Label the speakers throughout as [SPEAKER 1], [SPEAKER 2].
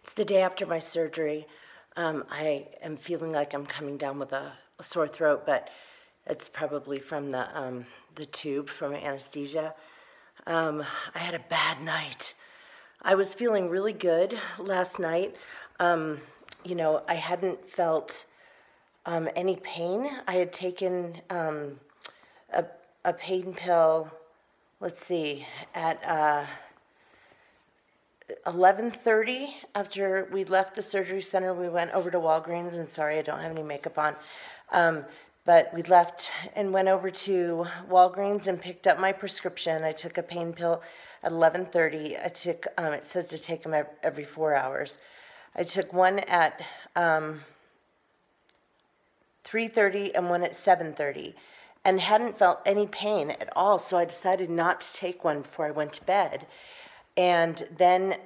[SPEAKER 1] It's the day after my surgery. I am feeling like I'm coming down with a sore throat, but it's probably from the tube from anesthesia. I had a bad night. I was feeling really good last night. You know, I hadn't felt any pain. I had taken a pain pill, let's see, at 11:30 after we left the surgery center. We went over to Walgreens, and sorry, I don't have any makeup on. But we left and went over to Walgreens and picked up my prescription. I took a pain pill at 11:30. I took, it says to take them every 4 hours. I took one at 3:30 and one at 7:30 and hadn't felt any pain at all. So I decided not to take one before I went to bed. And then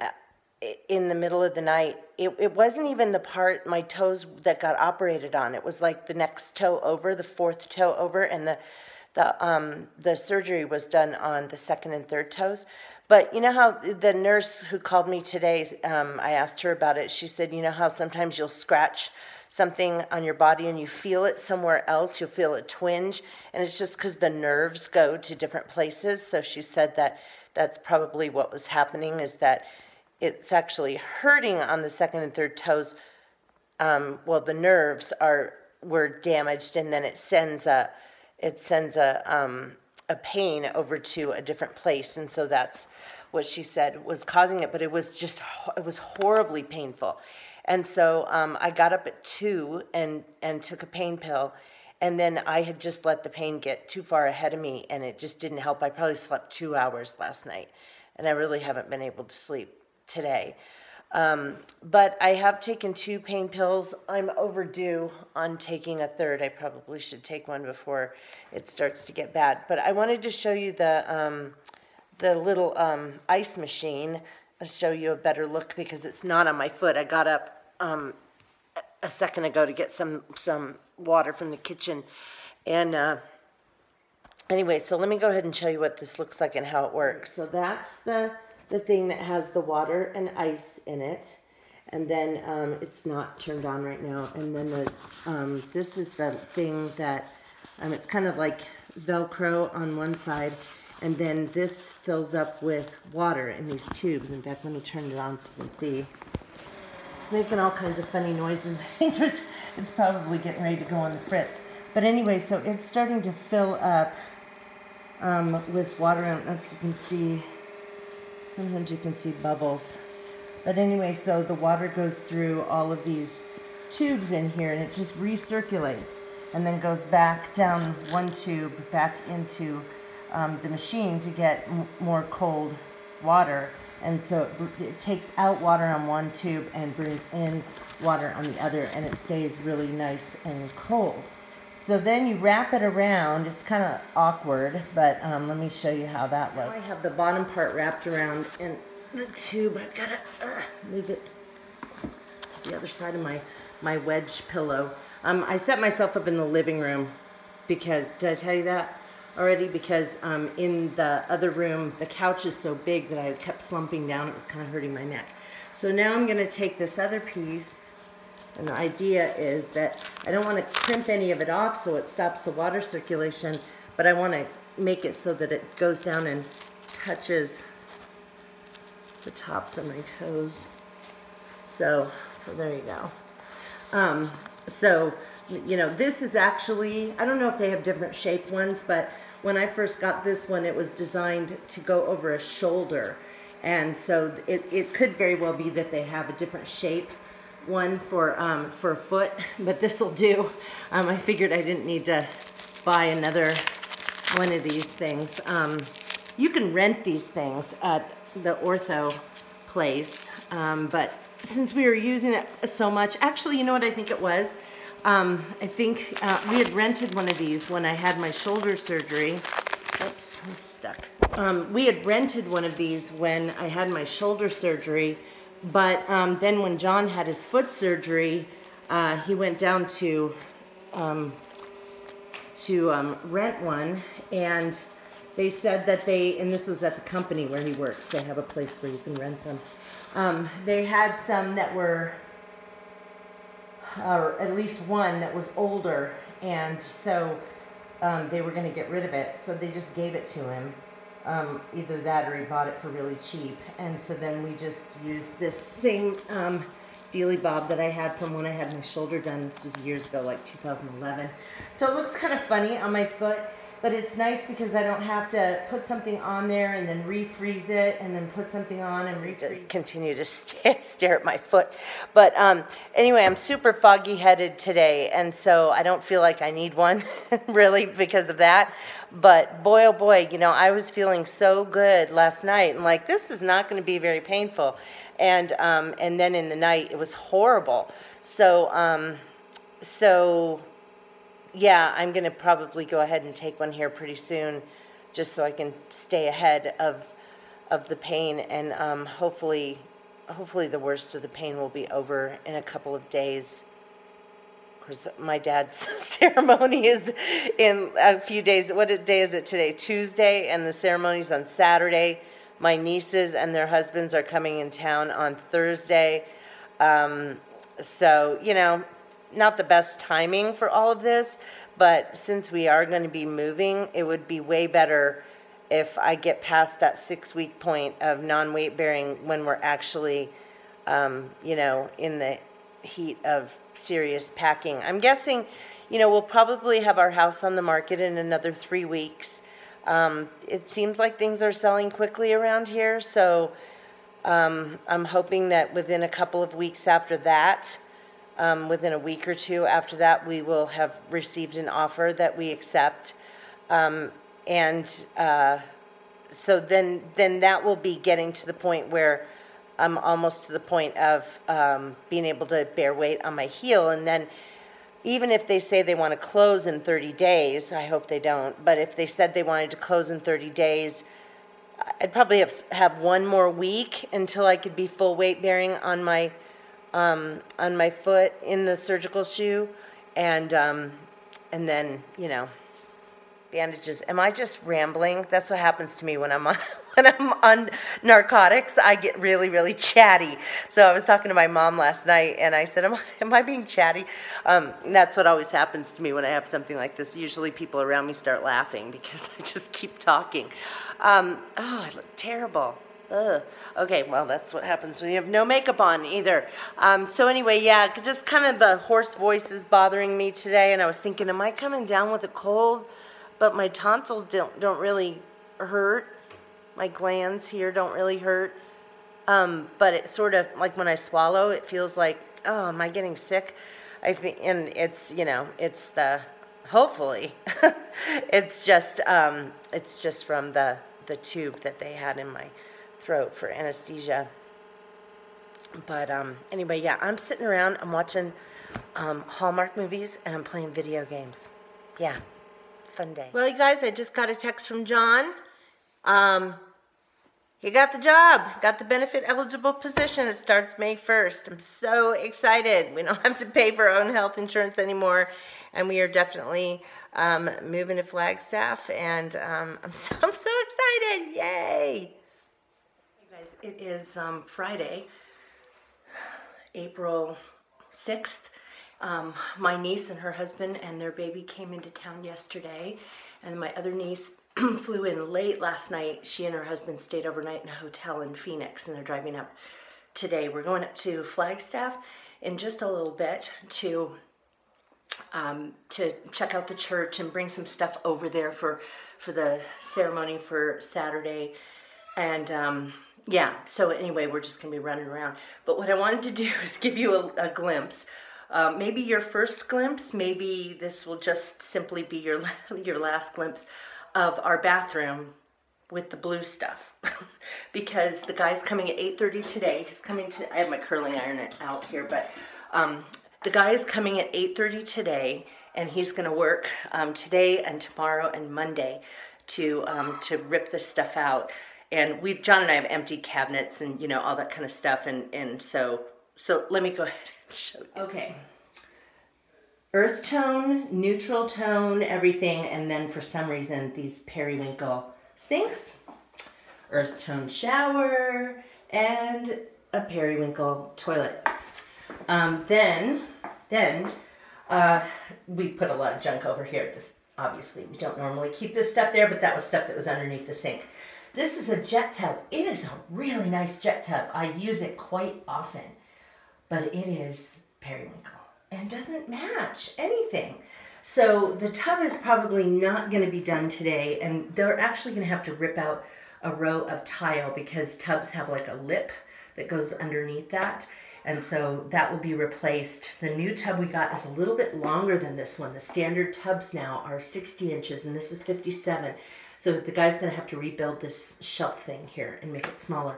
[SPEAKER 1] in the middle of the night, it wasn't even the part, my toes, that got operated on. It was like the next toe over, the fourth toe over, and the surgery was done on the second and third toes. But you know how the nurse who called me today, I asked her about it. She said, you know how sometimes you'll scratch something on your body and you feel it somewhere else, you'll feel a twinge, and it's just because the nerves go to different places. So she said that that's probably what was happening, is that it's actually hurting on the second and third toes. Well, the nerves were damaged, and then it sends a pain over to a different place, and so that's what she said was causing it. But it was horribly painful, and so I got up at 2 and took a pain pill, and then I had just let the pain get too far ahead of me, and it just didn't help. I probably slept 2 hours last night, and I really haven't been able to sleep today. But I have taken 2 pain pills. I'm overdue on taking a third. I probably should take one before it starts to get bad. But I wanted to show you the little ice machine. I'll show you a better look because it's not on my foot. I got up a second ago to get some water from the kitchen. And anyway, so let me go ahead and show you what this looks like and how it works. So that's the thing that has the water and ice in it, and then it's not turned on right now. And then this is the thing that it's kind of like Velcro on one side, and then this fills up with water in these tubes. In fact, let me turn it on so you can see. It's making all kinds of funny noises. I think it's probably getting ready to go on the fritz. But anyway, so it's starting to fill up with water. I don't know if you can see. Sometimes you can see bubbles. But anyway, so the water goes through all of these tubes in here, and it just recirculates and then goes back down one tube back into the machine to get more cold water. And so it takes out water on one tube and brings in water on the other, and it stays really nice and cold. So then you wrap it around. It's kind of awkward, but let me show you how that looks. I have the bottom part wrapped around in the tube. I've got to move it to the other side of my wedge pillow. I set myself up in the living room because, did I tell you that already? Because in the other room, the couch is so big that I kept slumping down. It was kind of hurting my neck. So now I'm going to take this other piece. And the idea is that I don't want to crimp any of it off so it stops the water circulation, but I want to make it so that it goes down and touches the tops of my toes. So there you go. So, you know, this is actually, I don't know if they have different shaped ones, but when I first got this one, it was designed to go over a shoulder. And so it could very well be that they have a different shape one for a foot, but this will do. I figured I didn't need to buy another one of these things. You can rent these things at the ortho place, but since we were using it so much, actually, you know what I think it was? I think we had rented one of these when I had my shoulder surgery. Oops, I'm stuck. We had rented one of these when I had my shoulder surgery. But then when John had his foot surgery, he went down to rent one, and They said that and this was at the company where he works, they have a place where you can rent them. They had some that were, or at least one that was older, and so they were going to get rid of it, so they just gave it to him. Either that or he bought it for really cheap. And so then we just used this same Dealy Bob that I had from when I had my shoulder done. This was years ago, like 2011. So it looks kind of funny on my foot, but it's nice because I don't have to put something on there and then refreeze it and then put something on and refreeze. Continue to stare at my foot. But anyway, I'm super foggy headed today, and so I don't feel like I need one really because of that. But boy, oh boy, you know, I was feeling so good last night and like, this is not going to be very painful. And then in the night, it was horrible. So, yeah, I'm going to probably go ahead and take one here pretty soon just so I can stay ahead of the pain, and hopefully the worst of the pain will be over in a couple of days. Of course, my dad's ceremony is in a few days. What day is it today? Tuesday, and the ceremony's on Saturday. My nieces and their husbands are coming in town on Thursday. So, you know, not the best timing for all of this, but since we are going to be moving, it would be way better if I get past that 6-week point of non-weight bearing when we're actually, you know, in the heat of serious packing. I'm guessing, you know, we'll probably have our house on the market in another 3 weeks. It seems like things are selling quickly around here, so I'm hoping that within a couple of weeks after that, within a week or two after that, we will have received an offer that we accept. So then that will be getting to the point where I'm almost to the point of being able to bear weight on my heel. And then even if they say they want to close in 30 days, I hope they don't, but if they said they wanted to close in 30 days, I'd probably have one more week until I could be full weight bearing on my foot in the surgical shoe, and then, you know, bandages. Am I just rambling? That's what happens to me when I'm on narcotics. I get really, really chatty. So I was talking to my mom last night, and I said, am I being chatty? And that's what always happens to me when I have something like this. Usually people around me start laughing because I just keep talking. Oh, I look terrible. Ugh. Okay, well, that's what happens when you have no makeup on either. So anyway, yeah, just kind of the hoarse voice is bothering me today, and I was thinking, am I coming down with a cold? But my tonsils don't really hurt. My glands here don't really hurt. But it's sort of like when I swallow, it feels like, oh, am I getting sick? I think, and it's, you know, it's the, hopefully, it's just from the tube that they had in my throat for anesthesia. But anyway, yeah, I'm sitting around, I'm watching Hallmark movies, and I'm playing video games. Yeah, fun day. Well, you guys, I just got a text from John. He got the job, got the benefit eligible position. It starts May 1st. I'm so excited. We don't have to pay for our own health insurance anymore, and we are definitely moving to Flagstaff, and I'm so excited. Yay! Hey guys, it is Friday, April 6th. My niece and her husband and their baby came into town yesterday, and my other niece flew in late last night. She and her husband stayed overnight in a hotel in Phoenix, and they're driving up today. We're going up to Flagstaff in just a little bit to check out the church and bring some stuff over there for the ceremony for Saturday. And yeah, so anyway, we're just gonna be running around. But what I wanted to do is give you a glimpse. Maybe your first glimpse, maybe this will just simply be your last glimpse of our bathroom with the blue stuff. Because the guy's coming at 8:30 today. He's coming to, I have my curling iron out here, but the guy is coming at 8:30 today, and he's gonna work today and tomorrow and Monday to rip this stuff out. And John and I have empty cabinets and, you know, all that kind of stuff, and so let me go ahead and show you. Okay. Earth tone, neutral tone, everything, and then for some reason these periwinkle sinks, earth tone shower, and a periwinkle toilet. Then we put a lot of junk over here. This, obviously, we don't normally keep this stuff there, but that was stuff that was underneath the sink. This is a jet tub. It is a really nice jet tub. I use it quite often, but it is periwinkle and doesn't match anything. So the tub is probably not going to be done today, and they're actually going to have to rip out a row of tile because tubs have like a lip that goes underneath that. And so that will be replaced. The new tub we got is a little bit longer than this one. The standard tubs now are 60 inches and this is 57. So the guy's gonna have to rebuild this shelf thing here and make it smaller.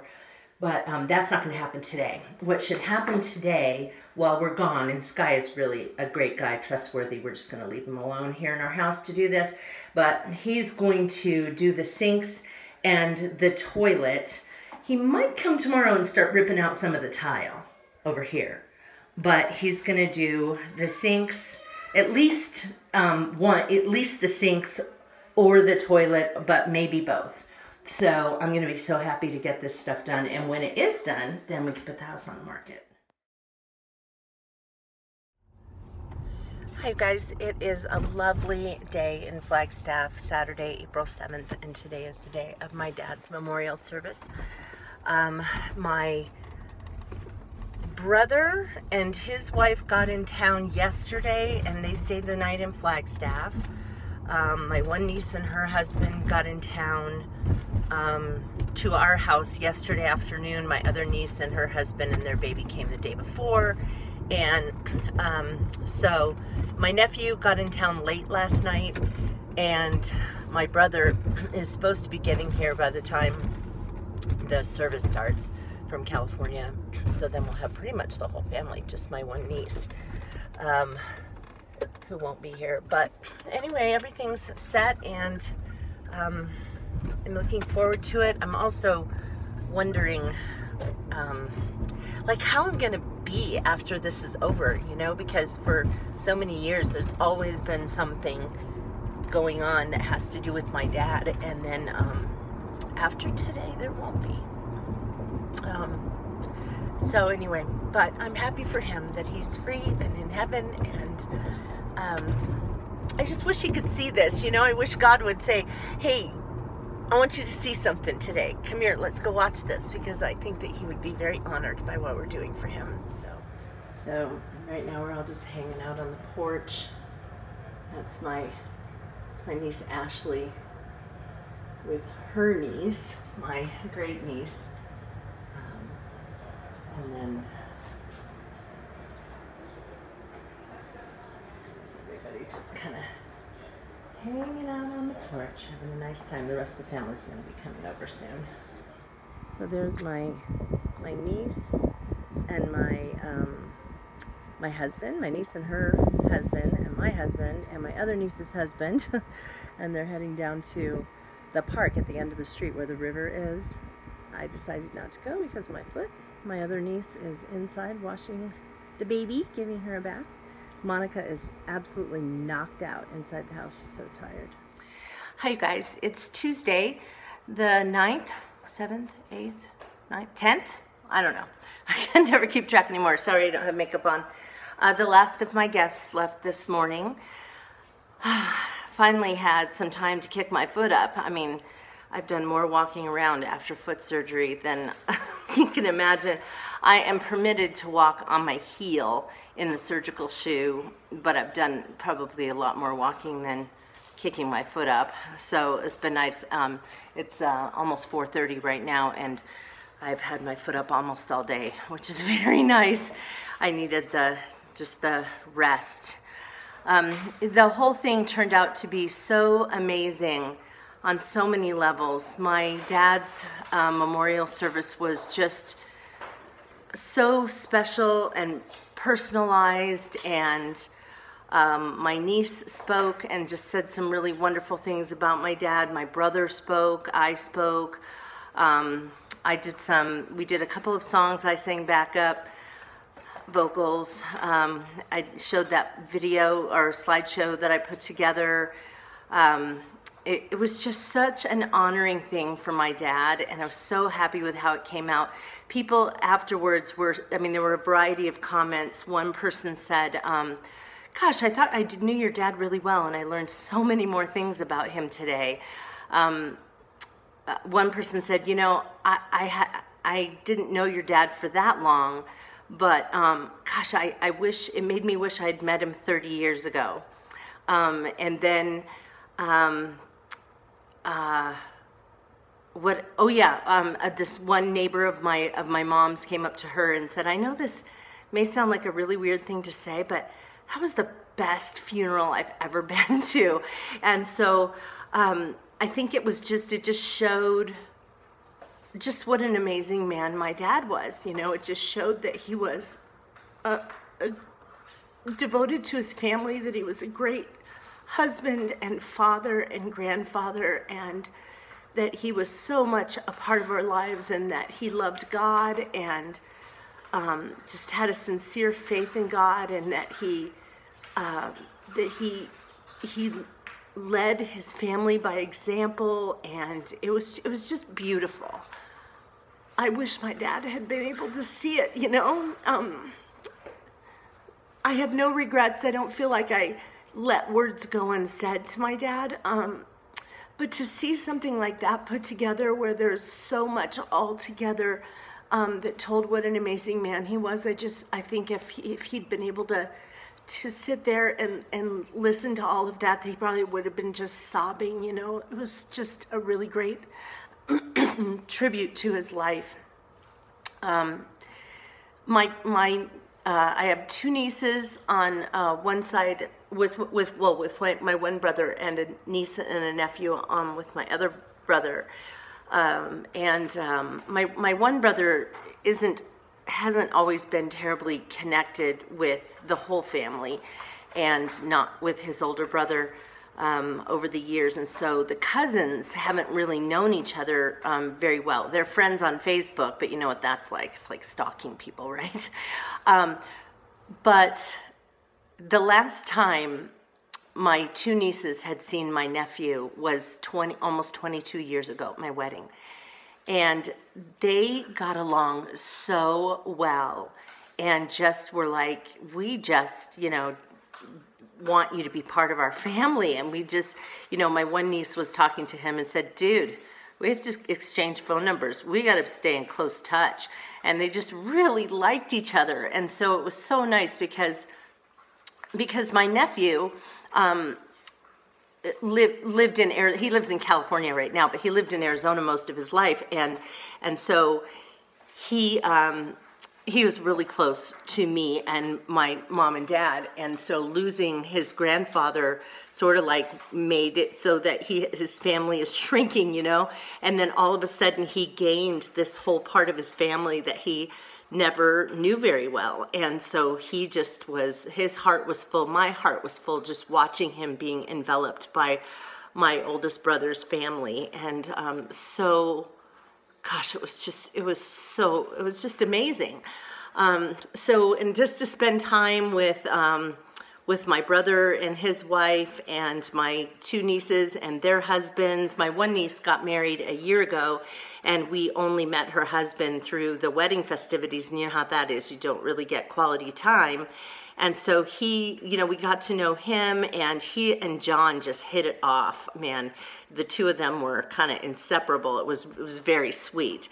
[SPEAKER 1] But that's not gonna happen today. What should happen today while we're gone, and Sky is really a great guy, trustworthy. We're just gonna leave him alone here in our house to do this. But he's going to do the sinks and the toilet. He might come tomorrow and start ripping out some of the tile over here, but he's gonna do the sinks, at least the sinks or the toilet, but maybe both. So I'm gonna be so happy to get this stuff done, and when it is done, then we can put the house on the market. Hi guys, it is a lovely day in Flagstaff, Saturday, April 7th, and today is the day of my dad's memorial service. My brother and his wife got in town yesterday and they stayed the night in Flagstaff. My one niece and her husband got in town to our house yesterday afternoon. My other niece and her husband and their baby came the day before. And so my nephew got in town late last night, and my brother is supposed to be getting here by the time the service starts from California. So then we'll have pretty much the whole family, just my one niece who won't be here. But anyway, everything's set, and I'm looking forward to it. I'm also wondering like how I'm gonna be after this is over, you know, because for so many years there's always been something going on that has to do with my dad, and then after today there won't be. So anyway, but I'm happy for him that he's free and in heaven, and I just wish he could see this, you know. I wish God would say, hey, I want you to see something today. Come here, let's go watch this, because I think that he would be very honored by what we're doing for him. So right now we're all just hanging out on the porch. That's my niece Ashley with her niece, my great niece. And then there's everybody just kind of hanging out on the porch, having a nice time. The rest of the family's going to be coming over soon. So there's my niece and my husband, my niece and her husband, and my husband, and my other niece's husband. And they're heading down to the park at the end of the street where the river is. I decided not to go because of my foot. My other niece is inside washing the baby, giving her a bath. Monica is absolutely knocked out inside the house. She's so tired. Hi, you guys. It's Tuesday, the 9th, 7th, 8th, 9th, 10th? I don't know. I can never keep track anymore. Sorry, I don't have makeup on. The last of my guests left this morning. Finally had some time to kick my foot up. I mean, I've done more walking around after foot surgery than you can imagine. I am permitted to walk on my heel in the surgical shoe, but I've done probably a lot more walking than kicking my foot up. So it's been nice. It's almost 4:30 right now, and I've had my foot up almost all day, which is very nice. I needed just the rest. The whole thing turned out to be so amazing on so many levels. My dad's memorial service was just so special and personalized, and my niece spoke and just said some really wonderful things about my dad. My brother spoke, I spoke. We did a couple of songs. I sang backup vocals. I showed that video or slideshow that I put together. it was just such an honoring thing for my dad, and I was so happy with how it came out. People afterwards were, I mean, there were a variety of comments. One person said, gosh, I thought I knew your dad really well, and I learned so many more things about him today. One person said, you know, I didn't know your dad for that long, but gosh, I wish, it made me wish I'd met him 30 years ago. And then, this one neighbor of my mom's came up to her and said, I know this may sound like a really weird thing to say, but that was the best funeral I've ever been to. And so I think it just showed just what an amazing man my dad was. You know, it just showed that he was devoted to his family, that he was a great husband and father and grandfather, and that he was so much a part of our lives, and that he loved God and just had a sincere faith in God, and that he led his family by example, and it was just beautiful. I wish my dad had been able to see it, you know. I have no regrets. I don't feel like I let words go unsaid to my dad. But to see something like that put together, where there's so much all together that told what an amazing man he was, I think if he'd been able to sit there and listen to all of that, he probably would have been just sobbing, you know. It was just a really great tribute to his life. I have two nieces on one side with my one brother, and a niece and a nephew with my other brother. My one brother hasn't always been terribly connected with the whole family, and not with his older brother over the years, and so the cousins haven't really known each other very well. They're friends on Facebook, but you know what that's like. It's like stalking people, right? But the last time my two nieces had seen my nephew was almost 22 years ago, my wedding. And they got along so well, and just were like, we just, you know, want you to be part of our family. And we just, you know, my one niece was talking to him and said, dude, we have to exchange phone numbers. We got to stay in close touch. And they just really liked each other. And so it was so nice because my nephew lived in he lives in California right now, but he lived in Arizona most of his life, and so he was really close to me and my mom and dad, and so losing his grandfather sort of like made it so that his family is shrinking, you know, and then all of a sudden he gained this whole part of his family that he never knew very well. And so his heart was full, my heart was full, just watching him being enveloped by my oldest brother's family. And so, gosh, it was just amazing. And just to spend time with my brother and his wife and my two nieces and their husbands. My one niece got married a year ago, and we only met her husband through the wedding festivities, and you know how that is. You don't really get quality time. And so we got to know him, and he and John just hit it off, man. The two of them were kind of inseparable. It was very sweet.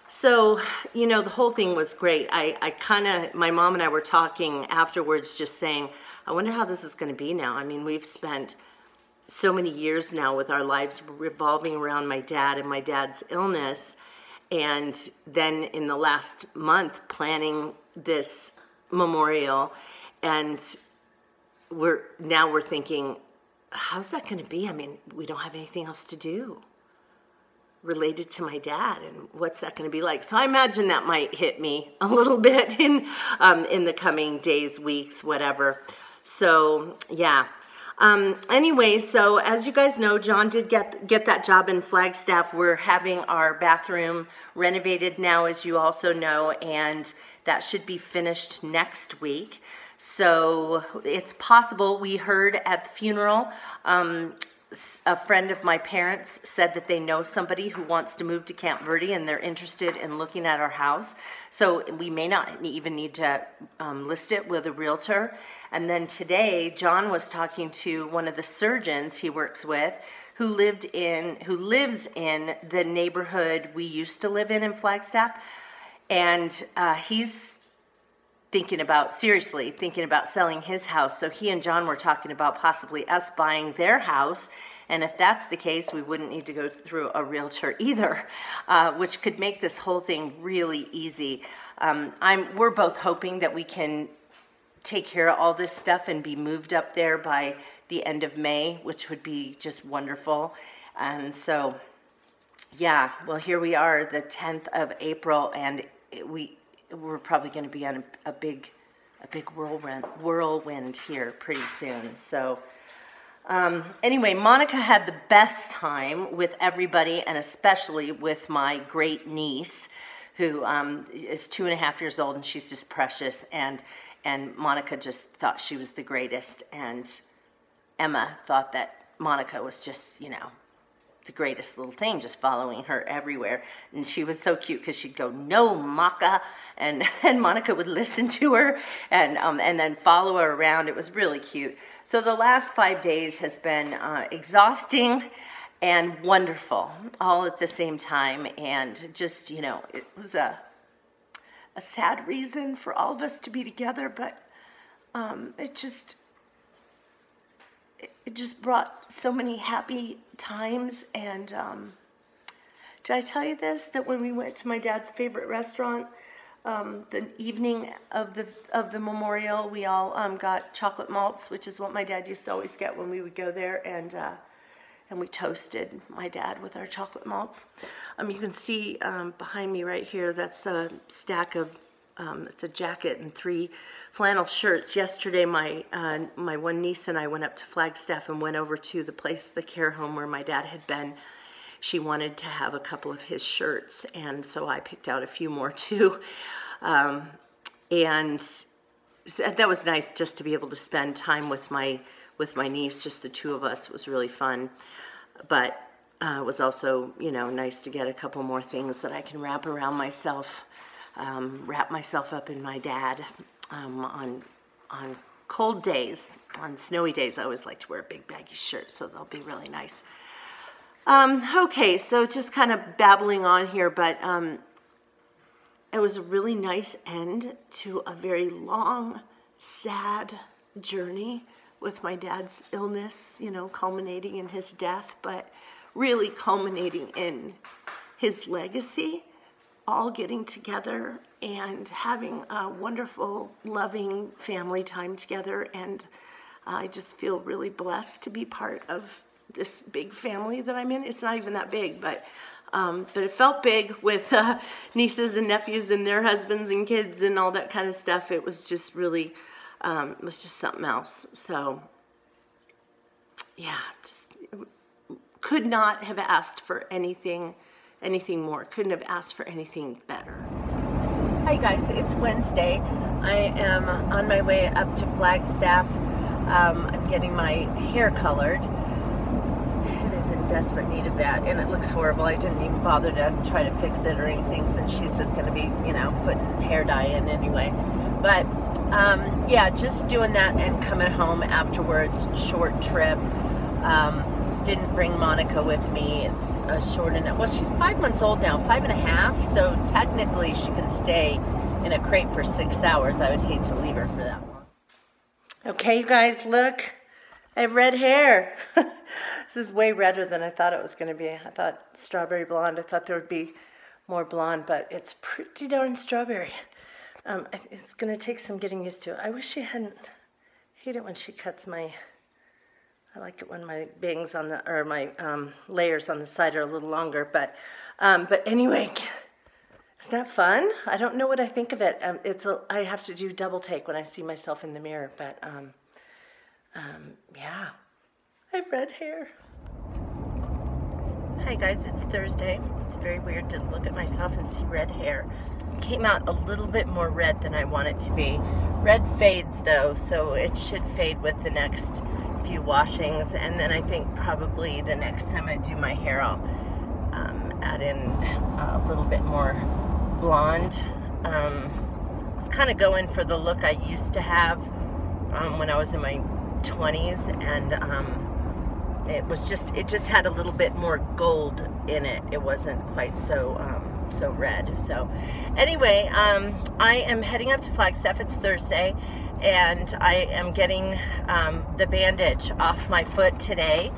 [SPEAKER 1] So, you know, the whole thing was great. My mom and I were talking afterwards, just saying, I wonder how this is going to be now. I mean, we've spent so many years now with our lives revolving around my dad and my dad's illness, and then in the last month planning this memorial, and we're thinking, how's that going to be? I mean, we don't have anything else to do related to my dad, and what's that going to be like? So I imagine that might hit me a little bit in the coming days, weeks, whatever. So yeah. Anyway, so as you guys know, John did get that job in Flagstaff. We're having our bathroom renovated now, as you also know, and that should be finished next week. So it's possible, we heard at the funeral, a friend of my parents said that they know somebody who wants to move to Camp Verde and they're interested in looking at our house. So we may not even need to list it with a realtor. And then today, John was talking to one of the surgeons he works with who lives in the neighborhood we used to live in Flagstaff. And he's seriously thinking about selling his house. So he and John were talking about possibly us buying their house. And if that's the case, we wouldn't need to go through a realtor either, which could make this whole thing really easy. We're both hoping that we can take care of all this stuff and be moved up there by the end of May, which would be just wonderful. And so, yeah, well, here we are, the 10th of April, and we're probably going to be on a big whirlwind here pretty soon. So anyway, Monica had the best time with everybody, and especially with my great niece, who is 2.5 years old, and she's just precious. And Monica just thought she was the greatest, and Emma thought that Monica was just, the greatest little thing, just following her everywhere. And she was so cute because she'd go, "No, Maka," and Monica would listen to her and then follow her around. It was really cute. So the last 5 days has been exhausting and wonderful all at the same time. And just, it was a sad reason for all of us to be together, but it just brought so many happy times. And did I tell you this, that when we went to my dad's favorite restaurant the evening of the memorial, we all got chocolate malts, which is what my dad used to always get when we would go there, and we toasted my dad with our chocolate malts. You can see behind me right here, that's a stack of it's a jacket and 3 flannel shirts. Yesterday, my one niece and I went up to Flagstaff and went over to the care home where my dad had been. She wanted to have a couple of his shirts, and so I picked out a few more too. And so that was nice, just to be able to spend time with my niece, just the two of us. It was really fun. But it was also, nice to get a couple more things that I can wrap around myself. Wrap myself up in my dad on cold days. On snowy days, I always like to wear a big baggy shirt, so they'll be really nice. Okay, so just kind of babbling on here, but it was a really nice end to a very long, sad journey with my dad's illness, culminating in his death, but really culminating in his legacy. All getting together and having a wonderful, loving family time together. And I just feel really blessed to be part of this big family that I'm in. It's not even that big, but it felt big with nieces and nephews and their husbands and kids and all that kind of stuff. It was just really, it was just something else. So, yeah, just could not have asked for anything more. Couldn't have asked for anything better. Hi guys, it's Wednesday. I am on my way up to Flagstaff. I'm getting my hair colored. It is in desperate need of that, and it looks horrible. I didn't even bother to try to fix it or anything, since she's just going to be, putting hair dye in anyway. But yeah, just doing that and coming home afterwards. Short trip. Didn't bring Monica with me. It's a short enough. Well, she's 5 months old now, 5.5. So technically she can stay in a crate for 6 hours. I would hate to leave her for that long. Okay, you guys, look. I have red hair. This is way redder than I thought it was going to be. I thought strawberry blonde. I thought there would be more blonde, but it's pretty darn strawberry. It's going to take some getting used to. I wish she hadn't. I hate it when she cuts my... I like it when my bangs my layers on the side are a little longer, but anyway, isn't that fun? I don't know what I think of it. I have to do double take when I see myself in the mirror, but yeah, I have red hair. Hi guys, it's Thursday. It's very weird to look at myself and see red hair. It came out a little bit more red than I want it to be. Red fades though, so it should fade with the next few washings, and then I think probably the next time I do my hair, I'll add in a little bit more blonde. I was kind of going for the look I used to have when I was in my 20s, and it just had a little bit more gold in it. It wasn't quite so so red. So anyway, I am heading up to Flagstaff. It's Thursday, and I am getting the bandage off my foot today,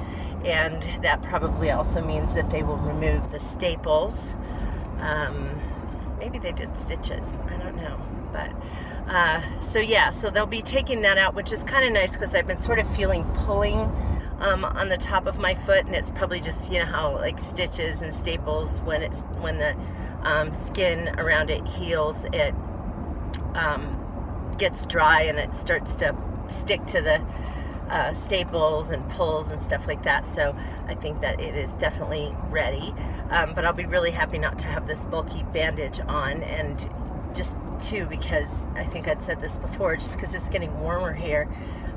[SPEAKER 1] and that probably also means that they will remove the staples. Maybe they did stitches, I don't know, but so yeah, so they'll be taking that out, which is kind of nice because I've been sort of feeling pulling on the top of my foot, and it's probably just, you know how like stitches and staples, when the skin around it heals, it gets dry and it starts to stick to the staples and pulls and stuff like that. So I think that it is definitely ready, but I'll be really happy not to have this bulky bandage on, and just too because I think I'd said this before, just because it's getting warmer here,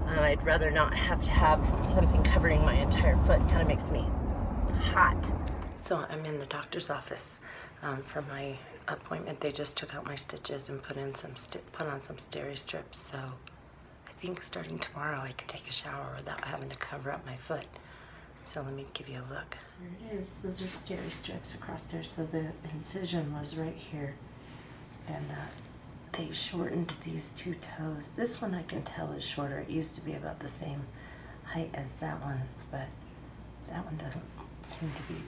[SPEAKER 1] I'd rather not have to have something covering my entire foot. Kind of makes me hot. So I'm in the doctor's office for my appointment. They just took out my stitches and put on some steri strips. So I think starting tomorrow I can take a shower without having to cover up my foot. So let me give you a look. There it is. Those are steri strips across there. So the incision was right here, and they shortened these two toes. This one I can tell is shorter. It used to be about the same height as that one, but that one doesn't seem to be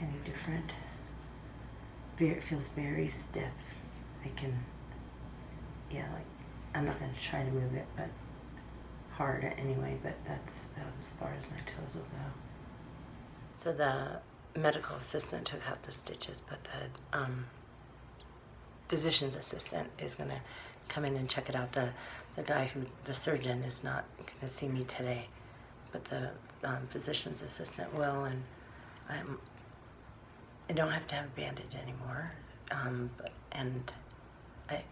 [SPEAKER 1] any different. It feels very stiff. Yeah, like, I'm not going to try to move it, but hard anyway, but that's about as far as my toes will go. So the medical assistant took out the stitches, but the physician's assistant is going to come in and check it out. The surgeon is not going to see me today, but the physician's assistant will, and I don't have to have a bandage anymore,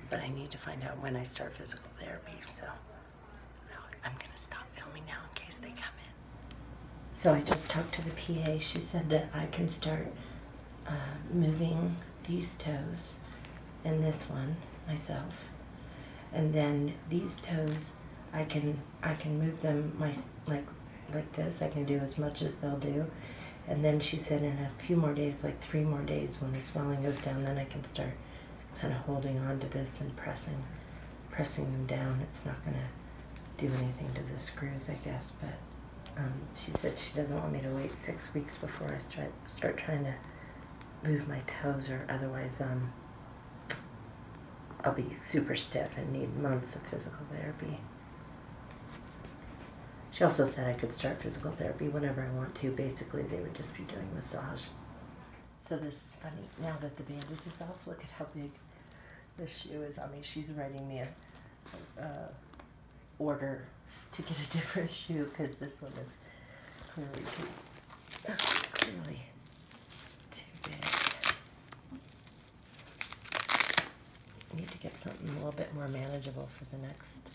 [SPEAKER 1] but I need to find out when I start physical therapy, so I'm going to stop filming now in case they come in. So I just talked to the PA. She said that I can start moving these toes and this one myself, and then these toes I can move them like this. I can do as much as they'll do, and then she said in a few more days, like 3 more days, when the swelling goes down, then I can start kind of holding on to this and pressing them down. It's not going to do anything to the screws, I guess, but she said she doesn't want me to wait 6 weeks before I start trying to move my toes, or otherwise I'll be super stiff and need months of physical therapy. She also said I could start physical therapy whenever I want to. Basically, they would just be doing massage. So this is funny. Now that the bandage is off, look at how big this shoe is on me. She's writing me a order to get a different shoe because this one is clearly too big. Need to get something a little bit more manageable for the next,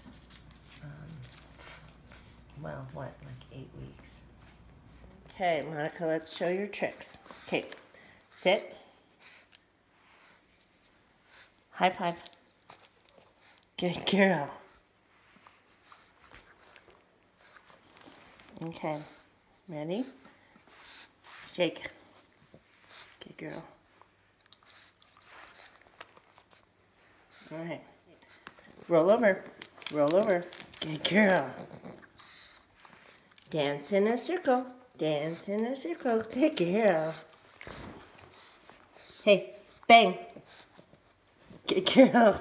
[SPEAKER 1] well, what, like 8 weeks. Okay, Monica, let's show your tricks. Okay, sit. High five. Good girl. Okay, ready? Shake. Good girl. All right. Roll over. Roll over. Good girl. Dance in a circle. Dance in a circle. Good girl. Hey, bang. Good girl.